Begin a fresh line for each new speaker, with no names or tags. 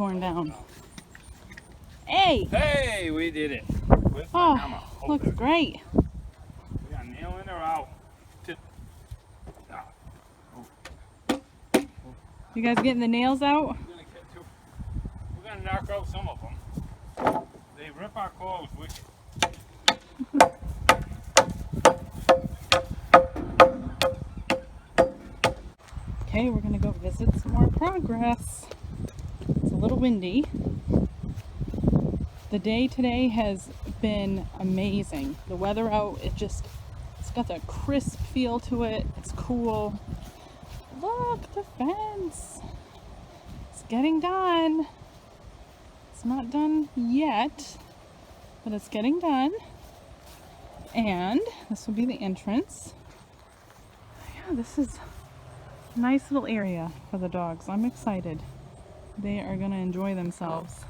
torn down. Hey!
Hey, we did it. Where's my hammer?
Oh, looks
there.
great.
We got a nail in or out?
You guys getting the nails out?
We're gonna knock out some of them. They rip our clothes wicked.
Okay, we're gonna go visit some more progress. It's a little windy. The day today has been amazing. The weather out, it's got that crisp feel to it. It's cool. Look, the fence. It's getting done. It's not done yet, but it's getting done. And this will be the entrance. Yeah, this is a nice little area for the dogs. I'm excited. They are going to enjoy themselves.